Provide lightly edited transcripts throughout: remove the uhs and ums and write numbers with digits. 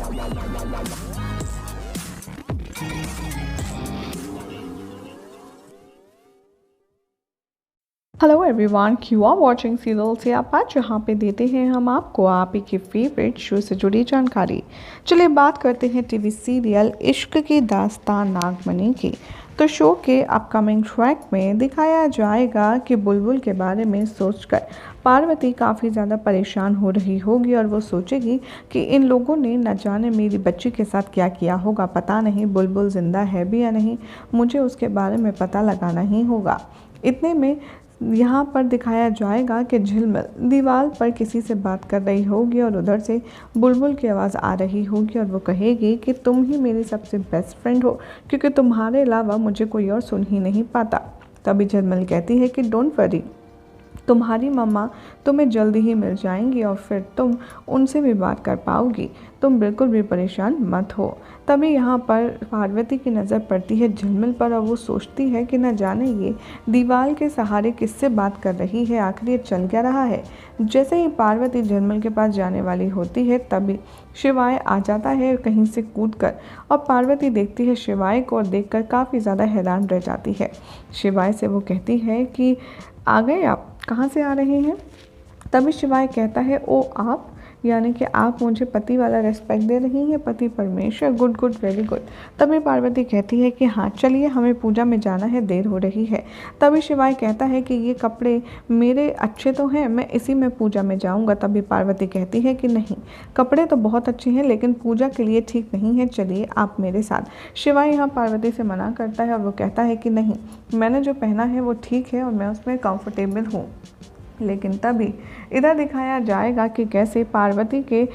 Hello everyone, Q R watching serial से आप आज जहाँ पे देते हैं हम आपको आप ही के फेवरेट शो से जुड़ी जानकारी। चलिए बात करते हैं टीवी सीरियल इश्क की दास्तान नागमणि की। तो शो के अपकमिंग ट्रैक में दिखाया जाएगा कि बुलबुल के बारे में सोचकर पार्वती काफ़ी ज़्यादा परेशान हो रही होगी और वो सोचेगी कि इन लोगों ने न जाने मेरी बच्ची के साथ क्या किया होगा। पता नहीं बुलबुल ज़िंदा है भी या नहीं, मुझे उसके बारे में पता लगाना ही होगा। इतने में यहाँ पर दिखाया जाएगा कि झिलमिल दीवार पर किसी से बात कर रही होगी और उधर से बुलबुल की आवाज़ आ रही होगी और वो कहेगी कि तुम ही मेरी सबसे बेस्ट फ्रेंड हो, क्योंकि तुम्हारे अलावा मुझे कोई और सुन ही नहीं पाता। तभी झिलमिल कहती है कि डोंट वरी, तुम्हारी मम्मा तुम्हें जल्दी ही मिल जाएंगी और फिर तुम उनसे भी बात कर पाओगी, तुम बिल्कुल भी परेशान मत हो। तभी यहाँ पर पार्वती की नज़र पड़ती है झिलमिल पर और वो सोचती है कि न जाने ये दीवार के सहारे किससे बात कर रही है, आखिर ये चल क्या रहा है। जैसे ही पार्वती झिलमिल के पास जाने वाली होती है तभी शिवाय आ जाता है कहीं से कूदकर और पार्वती देखती है शिवाय को और देखकर काफ़ी ज़्यादा हैरान रह जाती है। शिवाय से वो कहती है कि आ गए आप, कहाँ से आ रहे हैं। तभी शिवाय कहता है ओ आप, यानी कि आप मुझे पति वाला रिस्पेक्ट दे रही हैं, पति परमेश्वर, गुड गुड वेरी गुड। तभी पार्वती कहती है कि हाँ चलिए हमें पूजा में जाना है, देर हो रही है। तभी शिवाय कहता है कि ये कपड़े मेरे अच्छे तो हैं, मैं इसी में पूजा में जाऊंगा। तभी पार्वती कहती है कि नहीं, कपड़े तो बहुत अच्छे हैं लेकिन पूजा के लिए ठीक नहीं है, चलिए आप मेरे साथ। शिवाय यहाँ पार्वती से मना करता है और वो कहता है कि नहीं, मैंने जो पहना है वो ठीक है और मैं उसमें कंफर्टेबल हूँ। लेकिन तभी इधर दिखाया जाएगा कि कैसे पार्वती के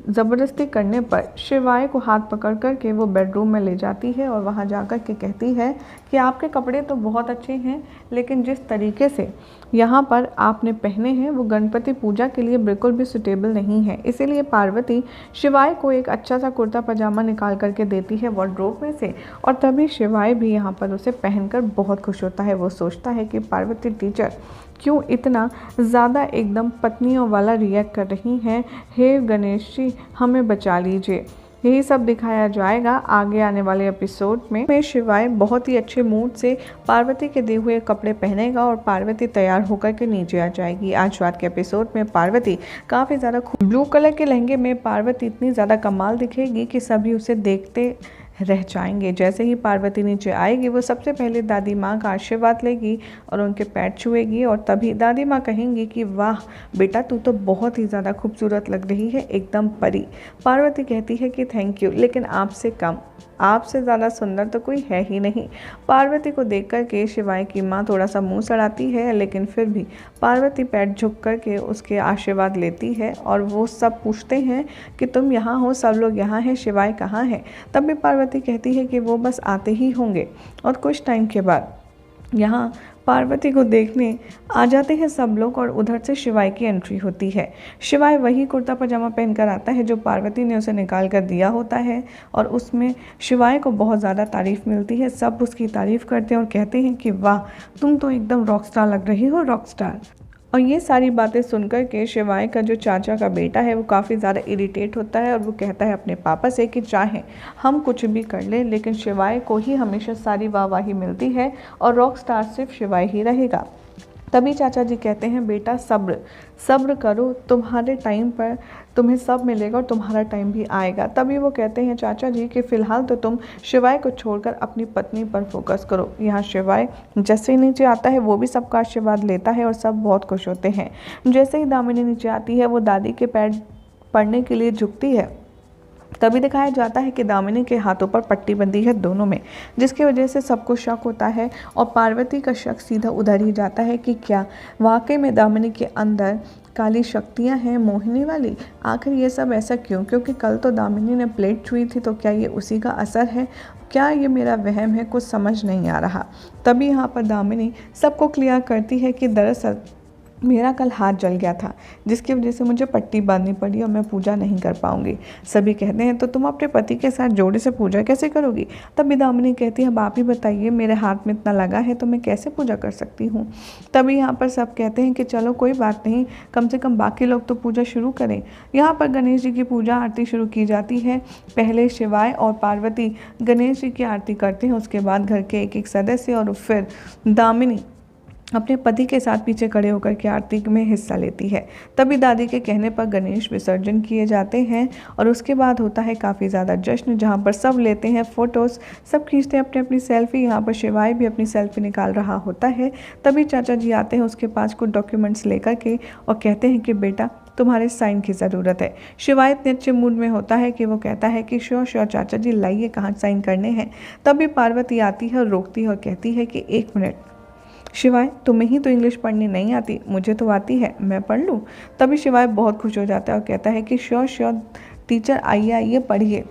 ज़बरदस्ती करने पर शिवाय को हाथ पकड़ कर के वो बेडरूम में ले जाती है और वहाँ जाकर के कहती है कि आपके कपड़े तो बहुत अच्छे हैं लेकिन जिस तरीके से यहाँ पर आपने पहने हैं वो गणपति पूजा के लिए बिल्कुल भी सुटेबल नहीं है। इसीलिए पार्वती शिवाय को एक अच्छा सा कुर्ता पजामा निकाल करके देती है वार्डरोब में से और तभी शिवाय भी यहाँ पर उसे पहनकर बहुत खुश होता है। वो सोचता है कि पार्वती टीचर क्यों इतना ज़्यादा एकदम पत्नियों वाला रिएक्ट कर रही हैं, हे गणेश जी हमें बचा लीजिए। यही सब दिखाया जाएगा आगे आने वाले एपिसोड में। शिवाय बहुत ही अच्छे मूड से पार्वती के दिए हुए कपड़े पहनेगा और पार्वती तैयार होकर के नीचे आ जाएगी। आज रात के एपिसोड में पार्वती काफ़ी ज़्यादा ब्लू कलर के लहंगे में पार्वती इतनी ज़्यादा कमाल दिखेगी कि सभी उसे देखते रह जाएंगे। जैसे ही पार्वती नीचे आएगी वो सबसे पहले दादी माँ का आशीर्वाद लेगी और उनके पैर छुएगी और तभी दादी माँ कहेंगी कि वाह बेटा, तू तो बहुत ही ज़्यादा खूबसूरत लग रही है, एकदम परी। पार्वती कहती है कि थैंक यू, लेकिन आपसे कम, आपसे ज़्यादा सुंदर तो कोई है ही नहीं। पार्वती को देख कर के शिवाय की माँ थोड़ा सा मुंह सड़ाती है लेकिन फिर भी पार्वती पैर झुक कर के उसके आशीर्वाद लेती है और वो सब पूछते हैं कि तुम यहाँ हो, सब लोग यहाँ हैं, शिवाय कहाँ है। तब भी पार्वती कहती है कि वो बस आते ही होंगे और कुछ टाइम के बाद यहाँ पार्वती को देखने आ जाते हैं सब लोग और उधर से शिवाय की एंट्री होती है। शिवाय वही कुर्ता पजामा पहनकर आता है जो पार्वती ने उसे निकाल कर दिया होता है और उसमें शिवाय को बहुत ज़्यादा तारीफ़ मिलती है। सब उसकी तारीफ़ करते हैं और कहते हैं कि वाह, तुम तो एकदम रॉकस्टार लग रही हो, रॉकस्टार। और ये सारी बातें सुनकर के शिवाय का जो चाचा का बेटा है वो काफ़ी ज़्यादा इरिटेट होता है और वो कहता है अपने पापा से कि चाहे हम कुछ भी कर लें लेकिन शिवाय को ही हमेशा सारी वाहवाही मिलती है और रॉक स्टार सिर्फ शिवाय ही रहेगा। तभी चाचा जी कहते हैं बेटा सब्र सब्र करो, तुम्हारे टाइम पर तुम्हें सब मिलेगा और तुम्हारा टाइम भी आएगा। तभी वो कहते हैं चाचा जी कि फ़िलहाल तो तुम शिवाय को छोड़कर अपनी पत्नी पर फोकस करो। यहाँ शिवाय जैसे ही नीचे आता है वो भी सबका आशीर्वाद लेता है और सब बहुत खुश होते हैं। जैसे ही दामिनी नीचे आती है वो दादी के पैर पड़ने के लिए झुकती है। तभी दिखाया जाता है कि दामिनी के हाथों पर पट्टी बंधी है दोनों में, जिसकी वजह से सबको शक होता है और पार्वती का शक सीधा उधर ही जाता है कि क्या वाकई में दामिनी के अंदर काली शक्तियां हैं, मोहिनी वाली। आखिर ये सब ऐसा क्यों? क्योंकि कल तो दामिनी ने प्लेट छुई थी, तो क्या ये उसी का असर है? क्या ये मेरा वहम है? कुछ समझ नहीं आ रहा। तभी यहाँ पर दामिनी सबको क्लियर करती है कि दरअसल मेरा कल हाथ जल गया था, जिसकी वजह से मुझे पट्टी बांधनी पड़ी और मैं पूजा नहीं कर पाऊंगी। सभी कहते हैं तो तुम अपने पति के साथ जोड़े से पूजा कैसे करोगी? तभी दामिनी कहती है अब आप ही बताइए, मेरे हाथ में इतना लगा है तो मैं कैसे पूजा कर सकती हूँ। तभी यहाँ पर सब कहते हैं कि चलो कोई बात नहीं, कम से कम बाकी लोग तो पूजा शुरू करें। यहाँ पर गणेश जी की पूजा आरती शुरू की जाती है। पहले शिवाय और पार्वती गणेश जी की आरती करते हैं, उसके बाद घर के एक एक सदस्य और फिर दामिनी अपने पति के साथ पीछे खड़े होकर के आरती में हिस्सा लेती है। तभी दादी के कहने पर गणेश विसर्जन किए जाते हैं और उसके बाद होता है काफ़ी ज़्यादा जश्न, जहाँ पर सब लेते हैं फ़ोटोज़, सब खींचते हैं अपनी अपनी सेल्फ़ी। यहाँ पर शिवाय भी अपनी सेल्फ़ी निकाल रहा होता है। तभी चाचा जी आते हैं उसके पास कुछ डॉक्यूमेंट्स लेकर के और कहते हैं कि बेटा तुम्हारे साइन की ज़रूरत है। शिवाय इतने अच्छे मूड में होता है कि वो कहता है कि श्योर श्योर चाचा जी, लाइए कहाँ साइन करने हैं। तभी पार्वती आती है और रोकती है और कहती है कि एक मिनट शिवाय, तुम्हें ही तो इंग्लिश पढ़नी नहीं आती, मुझे तो आती है, मैं पढ़ लूँ। तभी शिवाय बहुत खुश हो जाता है और कहता है कि श्योर श्योर टीचर, आइए आइए पढ़िए।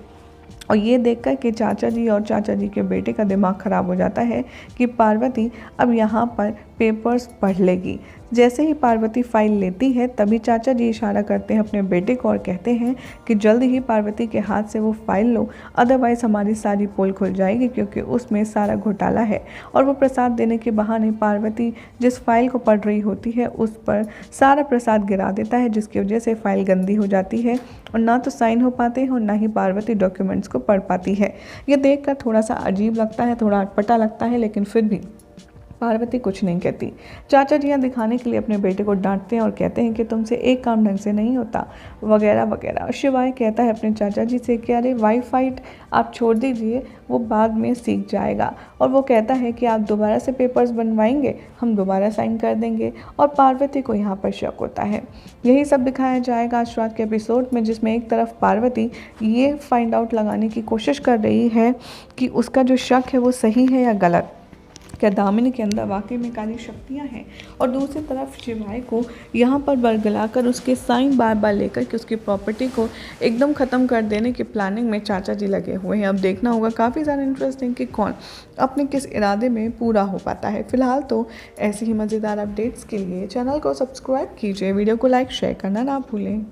और ये देखकर कि चाचा जी और चाचा जी के बेटे का दिमाग ख़राब हो जाता है कि पार्वती अब यहाँ पर पेपर्स पढ़ लेगी। जैसे ही पार्वती फाइल लेती है तभी चाचा जी इशारा करते हैं अपने बेटे को और कहते हैं कि जल्द ही पार्वती के हाथ से वो फाइल लो, अदरवाइज़ हमारी सारी पोल खुल जाएगी, क्योंकि उसमें सारा घोटाला है। और वो प्रसाद देने के बहाने पार्वती जिस फाइल को पढ़ रही होती है उस पर सारा प्रसाद गिरा देता है, जिसकी वजह से फाइल गंदी हो जाती है और ना तो साइन हो पाते हैं और ना ही पार्वती डॉक्यूमेंट्स को पढ़ पाती है। ये देखकर थोड़ा सा अजीब लगता है, थोड़ा अटपटा लगता है, लेकिन फिर भी पार्वती कुछ नहीं कहती। चाचा जी यहाँ दिखाने के लिए अपने बेटे को डांटते हैं और कहते हैं कि तुमसे एक काम ढंग से नहीं होता, वगैरह वगैरह। और शिवाय कहता है अपने चाचा जी से कि अरे वाईफाई आप छोड़ दीजिए, वो बाद में सीख जाएगा। और वो कहता है कि आप दोबारा से पेपर्स बनवाएंगे, हम दोबारा साइन कर देंगे। और पार्वती को यहाँ पर शक होता है। यही सब दिखाया जाएगा आज रात के एपिसोड में, जिसमें एक तरफ पार्वती ये फाइंड आउट लगाने की कोशिश कर रही है कि उसका जो शक है वो सही है या गलत, क्या दामिनी के अंदर वाकई में काली शक्तियाँ हैं। और दूसरी तरफ शिवाय को यहाँ पर बरगलाकर उसके साइन बार बार लेकर के उसकी प्रॉपर्टी को एकदम ख़त्म कर देने की प्लानिंग में चाचा जी लगे हुए हैं। अब देखना होगा काफ़ी ज़्यादा इंटरेस्टिंग कि कौन अपने किस इरादे में पूरा हो पाता है। फिलहाल तो ऐसी ही मज़ेदार अपडेट्स के लिए चैनल को सब्सक्राइब कीजिए, वीडियो को लाइक शेयर करना ना भूलें।